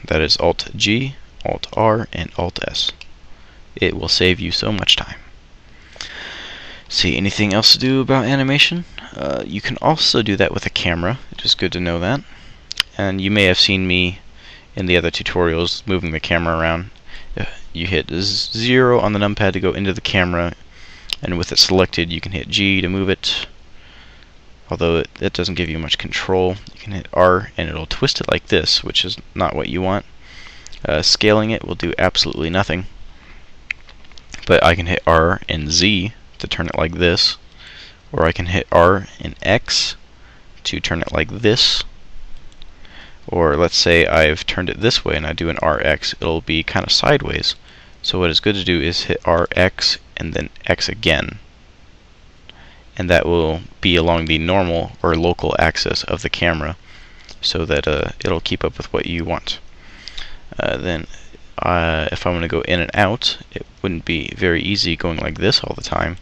That is Alt G, Alt R, and Alt S. It will save you so much time. See, anything else to do about animation? You can also do that with a camera. It is good to know that. And you may have seen me in the other tutorials moving the camera around. You hit 0 on the numpad to go into the camera, and with it selected you can hit G to move it. Although it doesn't give you much control. You can hit R and it'll twist it like this, which is not what you want. Scaling it will do absolutely nothing. But I can hit R and Z to turn it like this, or I can hit R and X to turn it like this. Or let's say I've turned it this way and I do an RX, it'll be kind of sideways. So what is good to do is hit RX and then X again. And that will be along the normal or local axis of the camera, so that it'll keep up with what you want. Then if I want to go in and out, it wouldn't be very easy going like this all the time.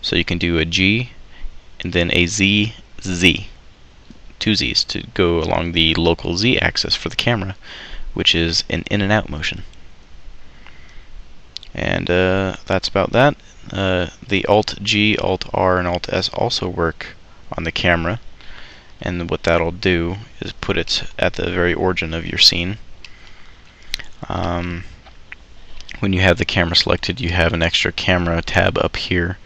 So you can do a G and then a Z, Z. 2 Z's to go along the local Z axis for the camera, which is an in and out motion. And that's about that. The Alt G, Alt R, and Alt S also work on the camera, and what that'll do is put it at the very origin of your scene. When you have the camera selected, you have an extra camera tab up here.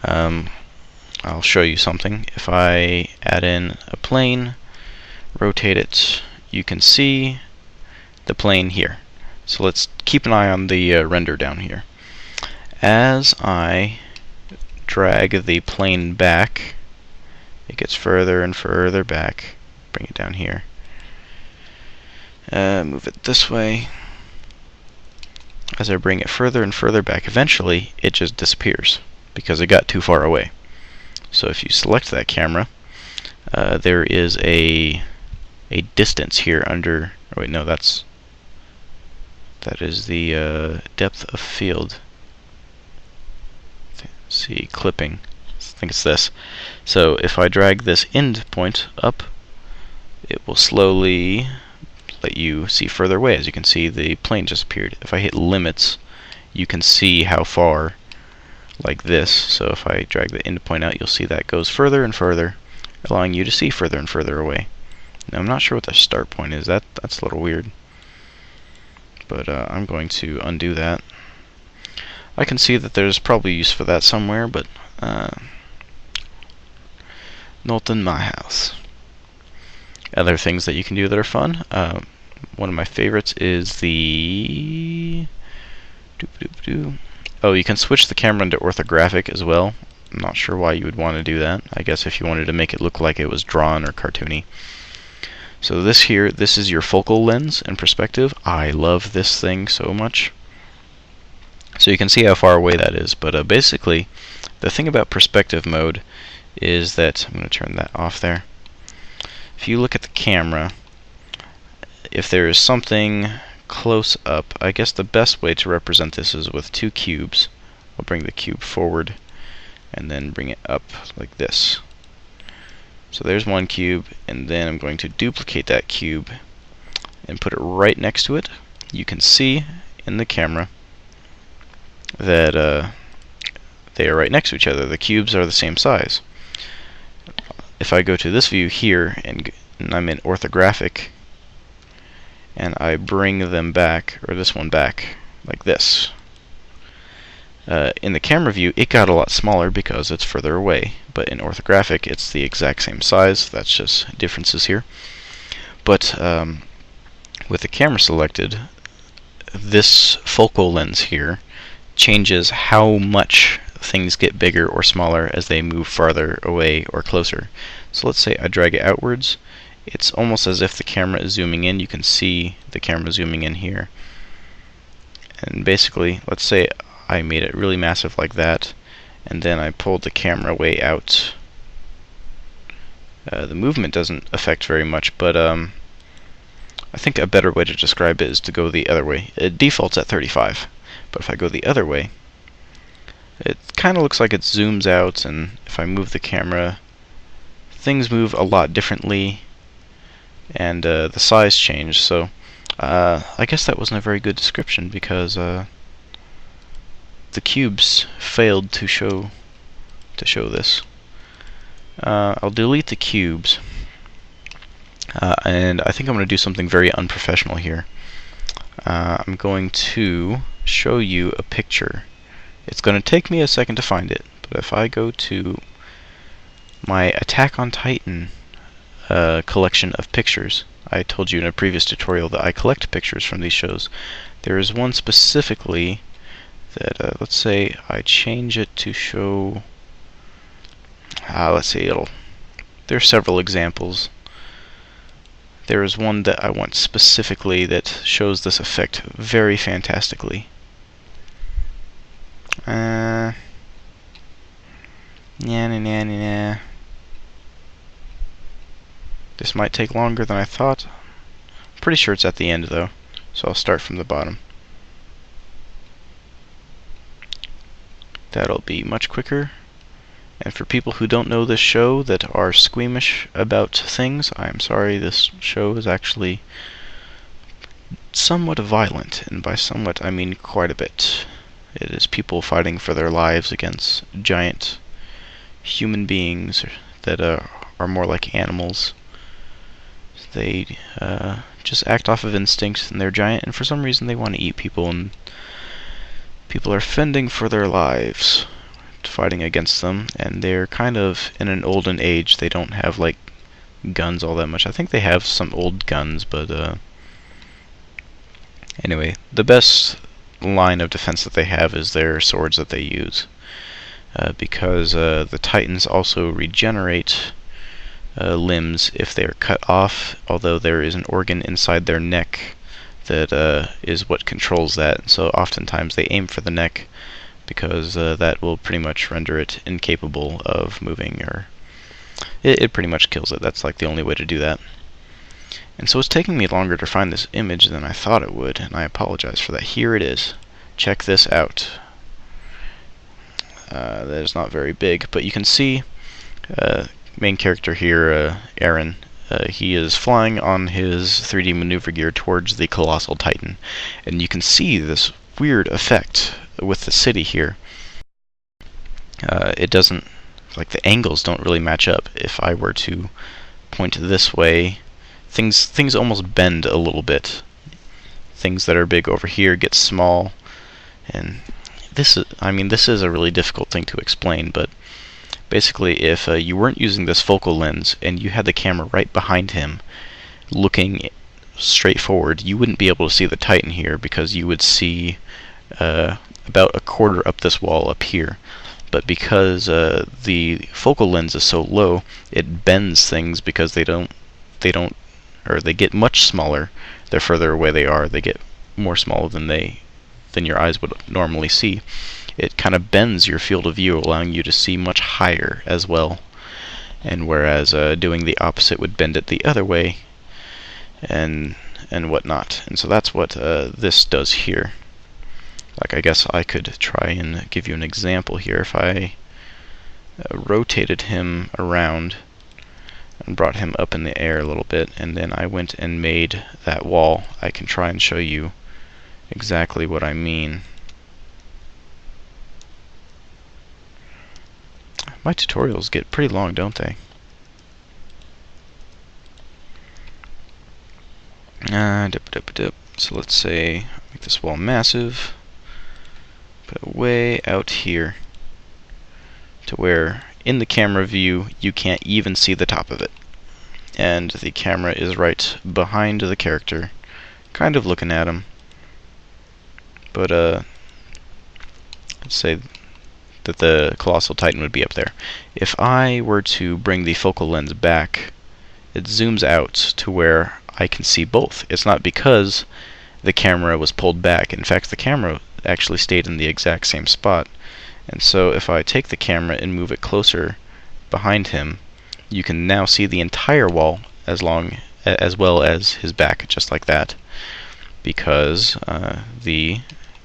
I'll show you something. If I add in a plane, rotate it, you can see the plane here. So let's keep an eye on the render down here. As I drag the plane back, it gets further and further back. Bring it down here. Move it this way. As I bring it further and further back, eventually it just disappears because it got too far away. So if you select that camera, there is a distance here under. Oh wait, no, that is the depth of field. See, clipping. I think it's this. So if I drag this end point up, it will slowly let you see further away. As you can see, the plane just appeared. If I hit limits, you can see how far, like this. So if I drag the end point out, you'll see that goes further and further, allowing you to see further and further away. Now I'm not sure what the start point is. That's a little weird. But I'm going to undo that. I can see that there's probably use for that somewhere, but not in my house. Other things that you can do that are fun. One of my favorites is the... Oh, you can switch the camera into orthographic as well. I'm not sure why you would want to do that. I guess if you wanted to make it look like it was drawn or cartoony. So this is your focal lens and perspective. I love this thing so much. So you can see how far away that is. But basically, the thing about perspective mode is that... I'm going to turn that off there. If you look at the camera, if there is something close up, I guess the best way to represent this is with 2 cubes. I'll bring the cube forward and then bring it up like this. So there's 1 cube, and then I'm going to duplicate that cube and put it right next to it. You can see in the camera that they are right next to each other. The cubes are the same size. If I go to this view here and I'm in orthographic, and I bring them back, or this one back, like this. In the camera view, it got a lot smaller because it's further away, but in orthographic, it's the exact same size. That's just differences here. But with the camera selected, this focal lens here changes how much things get bigger or smaller as they move farther away or closer. So let's say I drag it outwards. It's almost as if the camera is zooming in. You can see the camera zooming in here. And basically, let's say I made it really massive like that, and then I pulled the camera way out. The movement doesn't affect very much, but I think a better way to describe it is to go the other way. It defaults at 35, but if I go the other way, it kind of looks like it zooms out, and if I move the camera, things move a lot differently, and the size changed. So I guess that wasn't a very good description because the cubes failed to show this. I'll delete the cubes, and I think I'm going to do something very unprofessional here. I'm going to show you a picture. It's going to take me a second to find it, but if I go to my Attack on Titan collection of pictures, I told you in a previous tutorial that I collect pictures from these shows. There is one specifically that, let's say I change it to show, let's see, there are several examples. There is one that I want specifically that shows this effect very fantastically. Nah. This might take longer than I thought. I'm pretty sure it's at the end though, so I'll start from the bottom. That'll be much quicker. And for people who don't know this show that are squeamish about things, I'm sorry, this show is actually somewhat violent, and by somewhat I mean quite a bit. It is people fighting for their lives against giant human beings that are more like animals. They just act off of instinct, and they're giant, and for some reason they want to eat people, and people are fending for their lives, fighting against them, and they're kind of in an olden age. They don't have like guns all that much. I think they have some old guns, but anyway, the best line of defense that they have is their swords that they use, because the Titans also regenerate limbs if they are cut off, although there is an organ inside their neck that is what controls that. So oftentimes they aim for the neck because that will pretty much render it incapable of moving, or it pretty much kills it. That's like the only way to do that. And so it's taking me longer to find this image than I thought it would, and I apologize for that. Here it is. Check this out. That is not very big, but you can see main character here, Aaron. He is flying on his 3D maneuver gear towards the Colossal Titan, and you can see this weird effect with the city here. It doesn't, like, the angles don't really match up. If I were to point this way, things almost bend a little bit. Things that are big over here get small, and this is a really difficult thing to explain, but basically if you weren't using this focal lens and you had the camera right behind him looking straight forward, you wouldn't be able to see the Titan here because you would see about a quarter up this wall up here. But because the focal lens is so low, it bends things because they get much smaller. The further away they are, they get more small than your eyes would normally see. It kind of bends your field of view, allowing you to see much higher as well. And whereas doing the opposite would bend it the other way, and whatnot. And so that's what this does here. Like, I guess I could try and give you an example here. If I rotated him around and brought him up in the air a little bit, and then I went and made that wall, I can try and show you exactly what I mean. My tutorials get pretty long, don't they? So let's say, make this wall massive, put it way out here, to where in the camera view you can't even see the top of it. And the camera is right behind the character, kind of looking at him. But let's say that the Colossal Titan would be up there. If I were to bring the focal lens back, it zooms out to where I can see both. It's not because the camera was pulled back. In fact, the camera actually stayed in the exact same spot. And so if I take the camera and move it closer behind him, you can now see the entire wall as well as his back, just like that, because the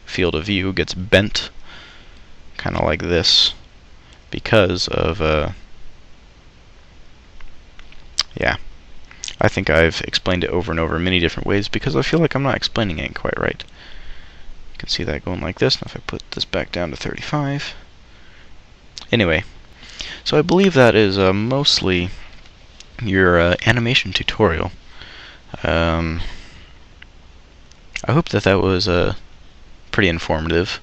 field of view gets bent kind of like this because of yeah. I think I've explained it over and over in many different ways because I feel like I'm not explaining it quite right. You can see that going like this. Now if I put this back down to 35. Anyway, so I believe that is mostly your animation tutorial. I hope that that was pretty informative.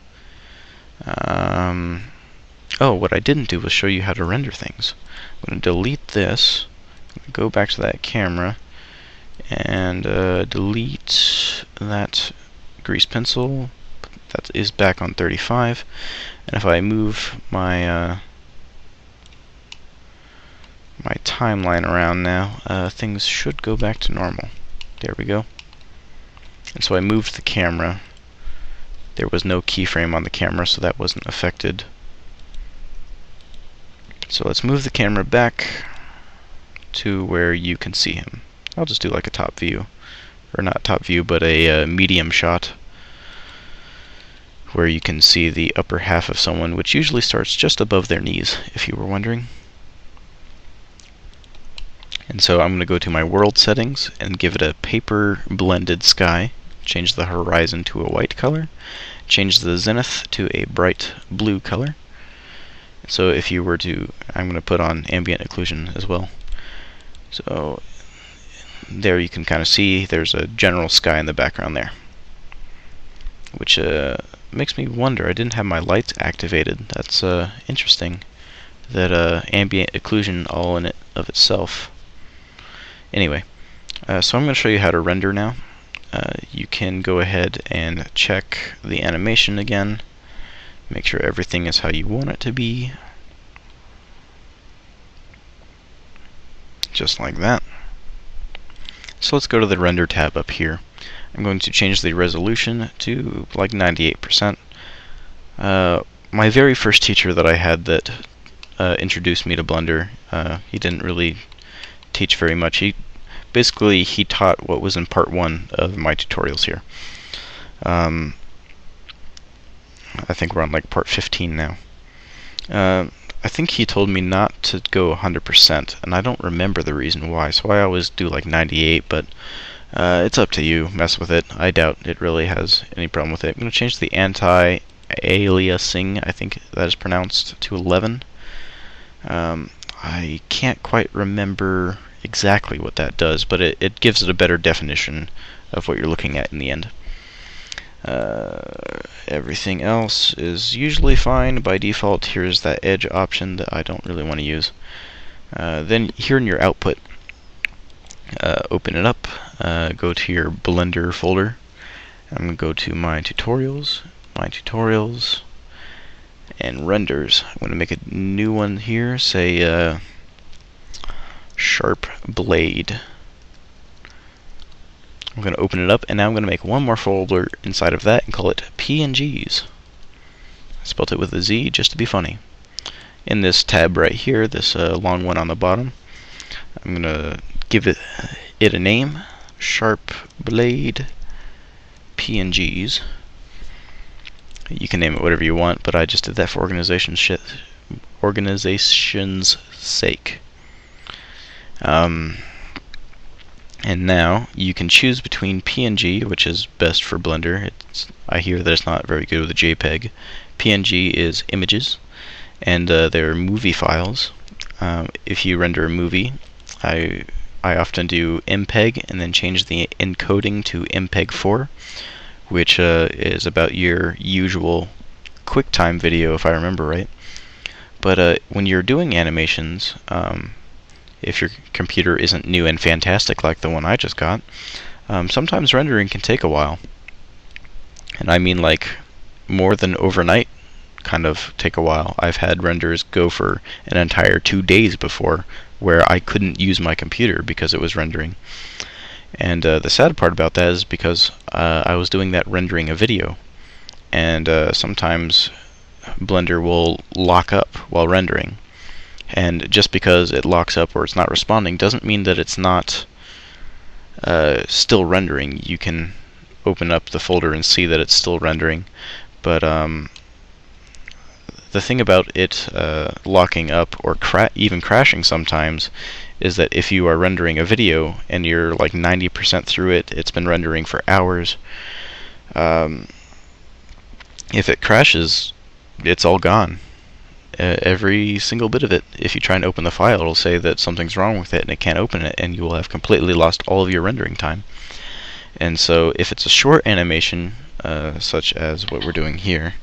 Oh, what I didn't do was show you how to render things. I'm going to delete this, go back to that camera, and delete that grease pencil. That is back on 35. And if I move my my timeline around now, things should go back to normal. There we go. And so I moved the camera. There was no keyframe on the camera, so that wasn't affected. So let's move the camera back to where you can see him. I'll just do like a top view. Or not top view, but a medium shot, where you can see the upper half of someone, which usually starts just above their knees, if you were wondering. And so I'm going to go to my world settings and give it a paper blended sky. Change the horizon to a white color. Change the zenith to a bright blue color. So if you were to, I'm going to put on ambient occlusion as well. So there you can kind of see there's a general sky in the background there, which makes me wonder. I didn't have my lights activated. That's interesting. That ambient occlusion all in it of itself. Anyway, so I'm going to show you how to render now. You can go ahead and check the animation again. Make sure everything is how you want it to be. Just like that. So let's go to the render tab up here. I'm going to change the resolution to like 98%. My very first teacher that I had that introduced me to Blender, he didn't really teach very much. He taught what was in part 1 of my tutorials here. I think we're on like part 15 now. I think he told me not to go 100%, and I don't remember the reason why, so I always do like 98, but it's up to you. Mess with it. I doubt it really has any problem with it. I'm going to change the anti-aliasing, I think that is pronounced, to 11. I can't quite remember exactly what that does, but it gives it a better definition of what you're looking at in the end. Everything else is usually fine by default. Here's that edge option that I don't really want to use. Then here in your output, open it up, go to your Blender folder. I'm going to go to my tutorials, and renders. I'm going to make a new one here, say Sharp Blade. I'm going to open it up, and now I'm going to make one more folder inside of that and call it PNGs. I spelled it with a Z just to be funny. In this tab right here, this long one on the bottom, I'm going to give it a name, Sharp Blade PNGs. You can name it whatever you want, but I just did that for organization's sake. And now you can choose between PNG, which is best for Blender. I hear that it's not very good with a JPEG. PNG is images, and they're movie files. If you render a movie, I often do MPEG and then change the encoding to MPEG-4, which is about your usual QuickTime video, if I remember right. But when you're doing animations, if your computer isn't new and fantastic like the one I just got, sometimes rendering can take a while. And I mean like more than overnight kind of take a while. I've had renders go for an entire 2 days before, where I couldn't use my computer because it was rendering. And the sad part about that is because I was doing that rendering a video, and sometimes Blender will lock up while rendering. And just because it locks up or it's not responding doesn't mean that it's not still rendering. You can open up the folder and see that it's still rendering. But the thing about it locking up or even crashing sometimes is that if you are rendering a video and you're like 90% through it, it's been rendering for hours, if it crashes, it's all gone. Every single bit of it. If you try and open the file, it'll say that something's wrong with it and it can't open it, and you will have completely lost all of your rendering time. And so if it's a short animation, such as what we're doing here,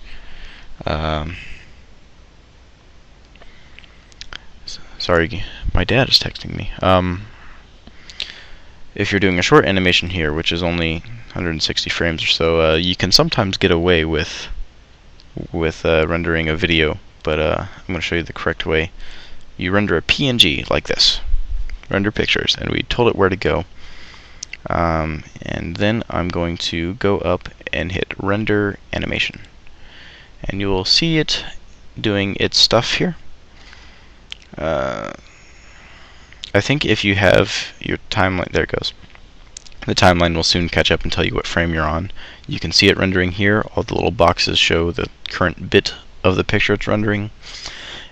sorry, my dad is texting me. If you're doing a short animation here, which is only 160 frames or so, you can sometimes get away with rendering a video, but I'm going to show you the correct way. You render a PNG like this. Render pictures, and we told it where to go. And then I'm going to go up and hit render animation. And you will see it doing its stuff here. I think if you have your timeline, there it goes. The timeline will soon catch up and tell you what frame you're on. You can see it rendering here. All the little boxes show the current bit of the picture it's rendering.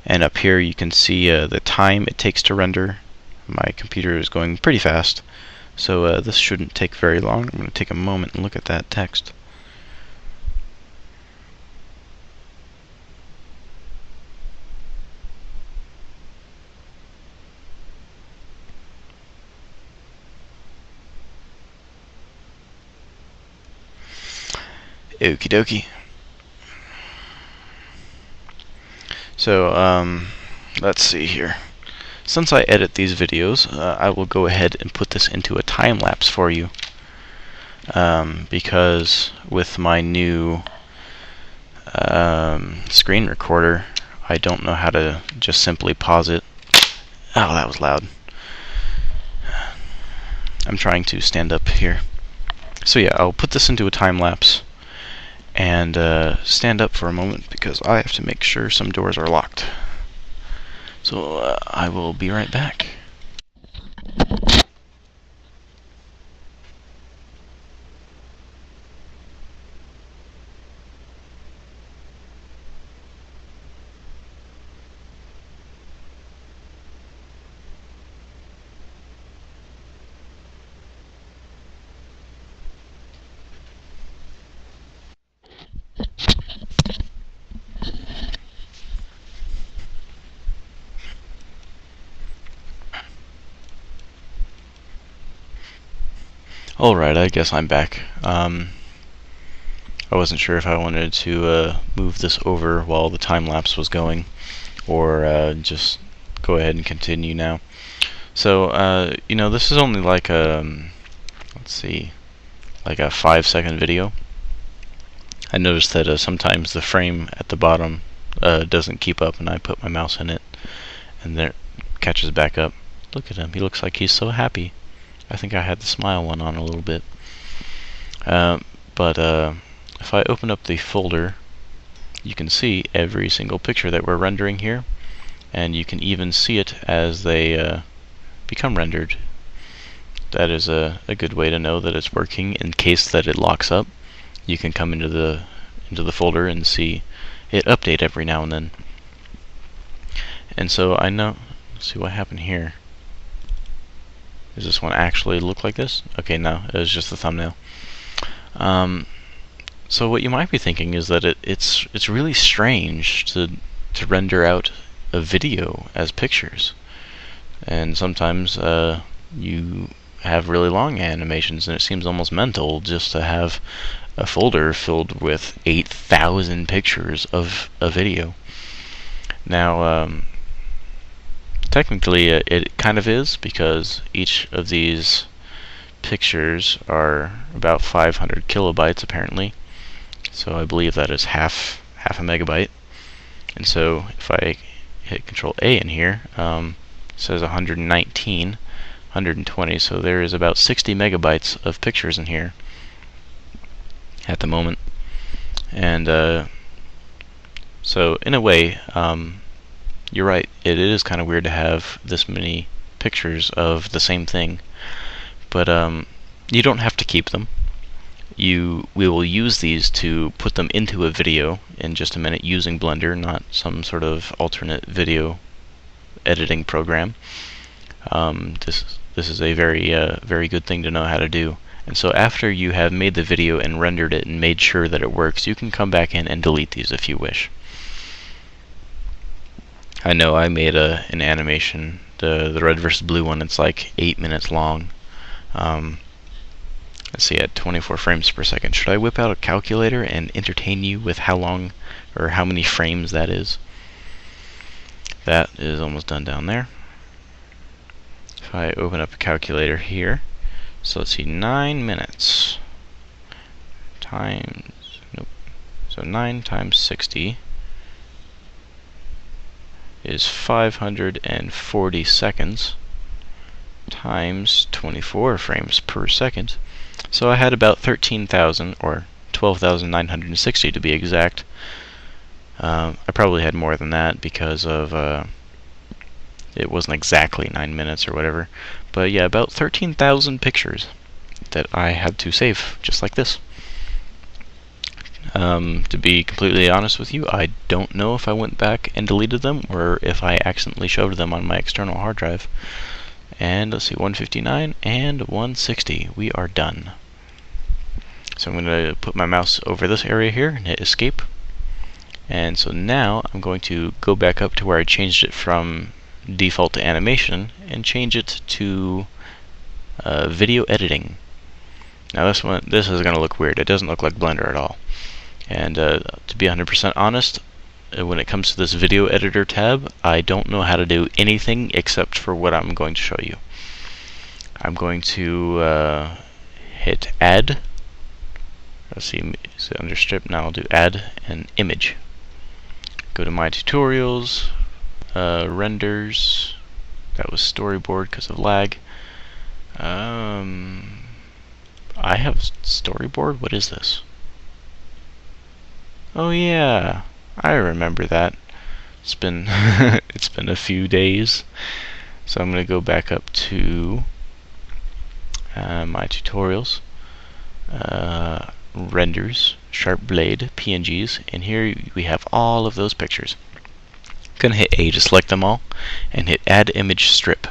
And up here you can see the time it takes to render. My computer is going pretty fast, so this shouldn't take very long. I'm going to take a moment and look at that text. Okie dokie. So, let's see here. Since I edit these videos, I will go ahead and put this into a time lapse for you. Because with my new screen recorder, I don't know how to just simply pause it. Oh, that was loud. I'm trying to stand up here. So yeah, I'll put this into a time lapse and stand up for a moment because I have to make sure some doors are locked. So I will be right back. Alright, I guess I'm back. I wasn't sure if I wanted to move this over while the time lapse was going, or just go ahead and continue now. So, you know, this is only like a, let's see, like a 5-second video. I noticed that sometimes the frame at the bottom doesn't keep up, and I put my mouse in it, and there it catches back up. Look at him, he looks like he's so happy. I think I had the smile one on a little bit. But if I open up the folder, you can see every single picture that we're rendering here, and you can even see it as they become rendered. That is a good way to know that it's working. In case that it locks up, you can come into the folder and see it update every now and then. And so I know, let's see what happened here. Does this one actually look like this? Okay, no, it was just the thumbnail. So what you might be thinking is that it's really strange to render out a video as pictures, and sometimes you have really long animations, and it seems almost mental just to have a folder filled with 8,000 pictures of a video. Now, technically, it kind of is, because each of these pictures are about 500 kilobytes apparently. So I believe that is half a megabyte. And so if I hit Ctrl A in here, it says 119, 120. So there is about 60 megabytes of pictures in here at the moment. And so in a way, you're right, it is kind of weird to have this many pictures of the same thing, but you don't have to keep them. We will use these to put them into a video in just a minute using Blender, not some sort of alternate video editing program. This is a very good thing to know how to do. And so after you have made the video and rendered it and made sure that it works, you can come back in and delete these if you wish. I know I made an animation, the red versus blue one. It's like 8 minutes long. Let's see, at 24 frames per second. Should I whip out a calculator and entertain you with how long or how many frames that is? That is almost done down there. If I open up a calculator here, so let's see, 9 minutes times, nope, so 9 times 60 is 540 seconds times 24 frames per second. So I had about 13,000 or 12,960 to be exact. I probably had more than that because of it wasn't exactly 9 minutes or whatever. But yeah, about 13,000 pictures that I had to save, just like this. To be completely honest with you, I don't know if I went back and deleted them or if I accidentally shoved them on my external hard drive. And let's see, 159 and 160. We are done. So I'm going to put my mouse over this area here and hit escape. And so now I'm going to go back up to where I changed it from default to animation and change it to video editing. Now this is going to look weird. It doesn't look like Blender at all. And to be 100% honest, when it comes to this video editor tab, I don't know how to do anything except for what I'm going to show you. I'm going to hit add. Let's see, so under strip, now I'll do add an image. Go to my tutorials, renders. That was storyboard because of lag. I have storyboard. What is this? Oh yeah, I remember that. It's been it's been a few days. So I'm going to go back up to my tutorials, renders, sharp blade, PNGs, and here we have all of those pictures. I'm going to hit A to select them all, and hit add image strip.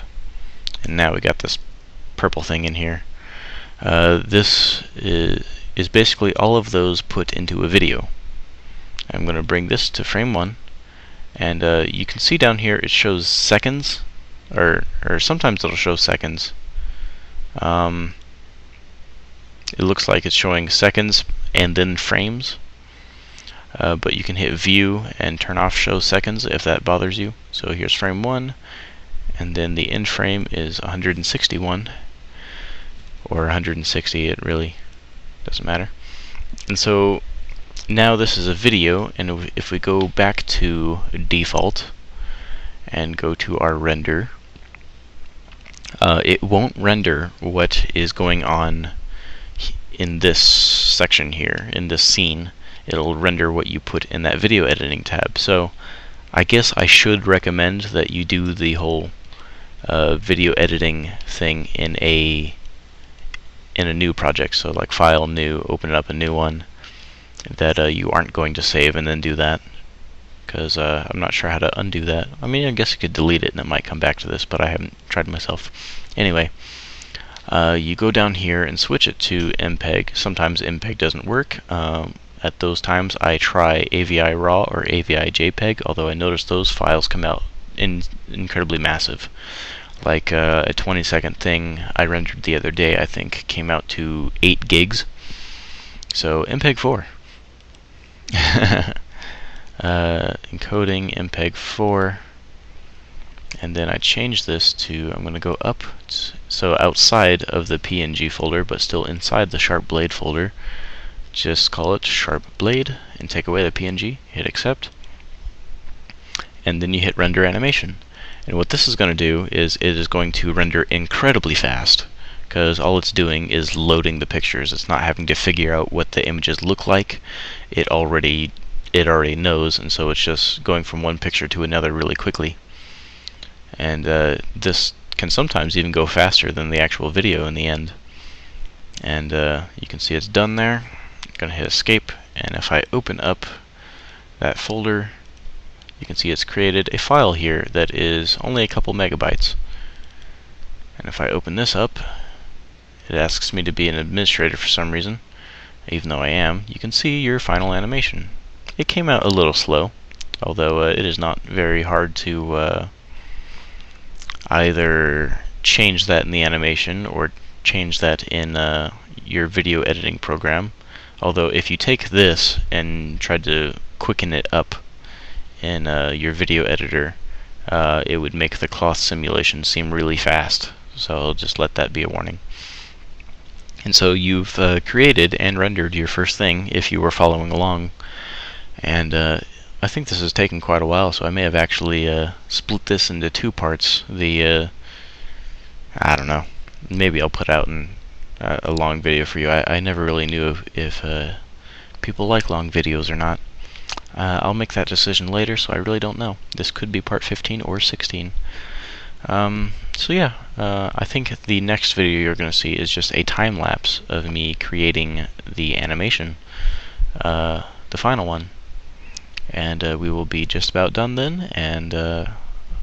And now we got this purple thing in here. This is basically all of those put into a video. I'm going to bring this to frame 1, and you can see down here it shows seconds, or sometimes it'll show seconds. It looks like it's showing seconds and then frames, but you can hit view and turn off show seconds if that bothers you. So here's frame 1, and then the end frame is 161 or 160, it really doesn't matter. And so now this is a video, and if we go back to default and go to our render, it won't render what is going on in this section here, in this scene. It'll render what you put in that video editing tab. So I guess I should recommend that you do the whole video editing thing in a new project. So like file, new, open up a new one that you aren't going to save, and then do that, because I'm not sure how to undo that. I mean, I guess you could delete it and it might come back to this, but I haven't tried myself. Anyway, you go down here and switch it to MPEG. Sometimes MPEG doesn't work. At those times I try AVI RAW or AVI JPEG, although I noticed those files come out incredibly massive. Like a 20-second thing I rendered the other day, I think, came out to 8 gigs. So MPEG 4. Encoding MPEG 4, and then I change this to, I'm going to go up, so outside of the PNG folder but still inside the sharp blade folder. Just call it sharp blade and take away the PNG, hit accept, and then you hit render animation. And what this is going to do is it is going to render incredibly fast, because all it's doing is loading the pictures. It's not having to figure out what the images look like. It already knows, and so it's just going from one picture to another really quickly. And this can sometimes even go faster than the actual video in the end. And you can see it's done there. I'm going to hit escape, and if I open up that folder, you can see it's created a file here that is only a couple megabytes. And if I open this up, it asks me to be an administrator for some reason. Even though I am, you can see your final animation. It came out a little slow, although it is not very hard to either change that in the animation or change that in your video editing program. Although if you take this and try to quicken it up in your video editor, it would make the cloth simulation seem really fast. So I'll just let that be a warning. And so you've created and rendered your first thing if you were following along. And I think this has taken quite a while, so I may have actually split this into two parts. I don't know, maybe I'll put out a long video for you. I never really knew if people like long videos or not. I'll make that decision later, so I really don't know. This could be part 15 or 16. So yeah, I think the next video you're going to see is just a time lapse of me creating the animation, the final one, and we will be just about done then, and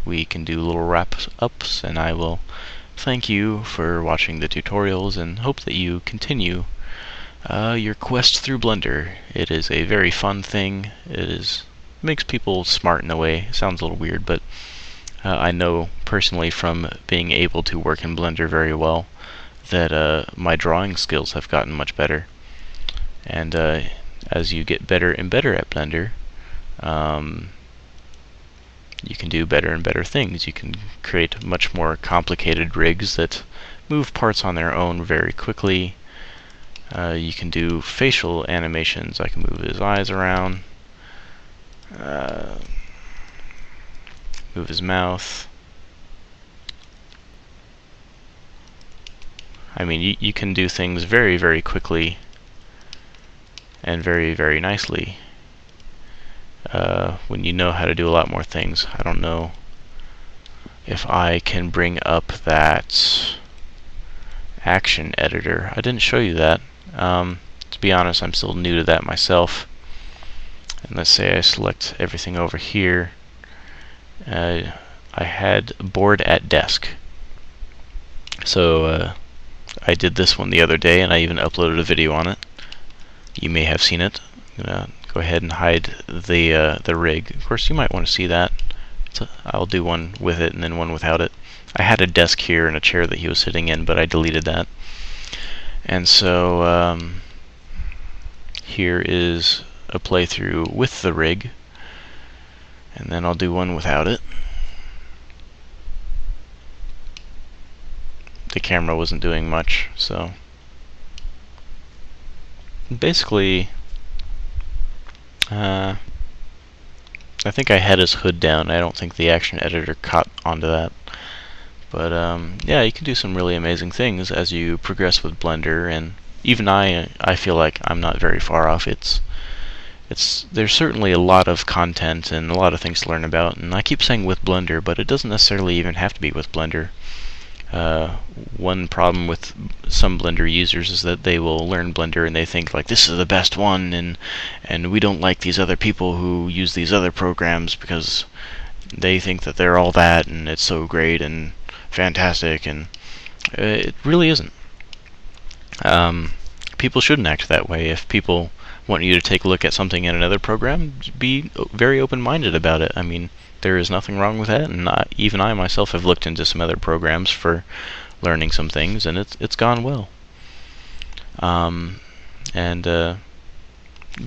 we can do little wrap-ups, and I will thank you for watching the tutorials and hope that you continue your quest through Blender. It is a very fun thing. It makes people smart in a way. It sounds a little weird, but I know personally from being able to work in Blender very well that my drawing skills have gotten much better. And as you get better and better at Blender, you can do better and better things. You can create much more complicated rigs that move parts on their own very quickly. You can do facial animations. I can move his eyes around, move his mouth. I mean, you can do things very, very quickly and very, very nicely when you know how to do a lot more things. I don't know if I can bring up that action editor. I didn't show you that. To be honest, I'm still new to that myself. And let's say I select everything over here. I had board at desk. So I did this one the other day, and I even uploaded a video on it. You may have seen it. I'm gonna go ahead and hide the rig. Of course, you might want to see that. I'll do one with it and then one without it. I had a desk here and a chair that he was sitting in, but I deleted that. And so here is a playthrough with the rig, and then I'll do one without it. The camera wasn't doing much, so basically I think I had his hood down. I don't think the action editor caught onto that. But yeah, you can do some really amazing things as you progress with Blender, and even I feel like I'm not very far off. There's certainly a lot of content and a lot of things to learn about, and I keep saying with Blender, but it doesn't necessarily even have to be with Blender. One problem with some Blender users is that they will learn Blender and they think like this is the best one, and we don't like these other people who use these other programs because they think that they're all that and it's so great and fantastic, and it really isn't. People shouldn't act that way. If people want you to take a look at something in another program, be very open-minded about it. I mean, there is nothing wrong with that, and even I myself have looked into some other programs for learning some things, and it's gone well.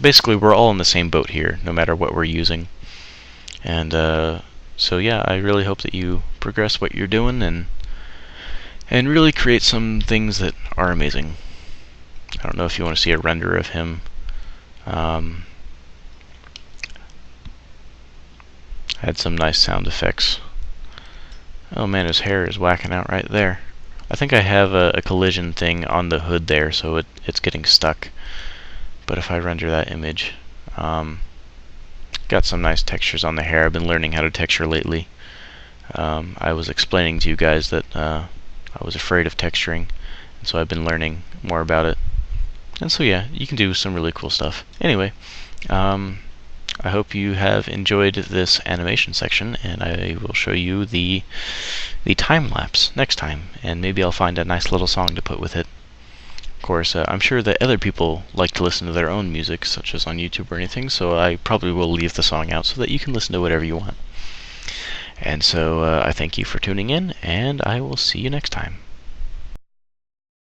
Basically we're all in the same boat here, no matter what we're using. And so yeah, I really hope that you progress what you're doing and really create some things that are amazing. I don't know if you want to see a render of him. I had some nice sound effects. Oh man, his hair is whacking out right there. I think I have a collision thing on the hood there, so it's getting stuck. But if I render that image, got some nice textures on the hair. I've been learning how to texture lately. I was explaining to you guys that I was afraid of texturing, and so I've been learning more about it. And so yeah, you can do some really cool stuff. Anyway, I hope you have enjoyed this animation section, and I will show you the time lapse next time, and maybe I'll find a nice little song to put with it. Of course, I'm sure that other people like to listen to their own music, such as on YouTube or anything, so I probably will leave the song out so that you can listen to whatever you want. And so I thank you for tuning in, and I will see you next time.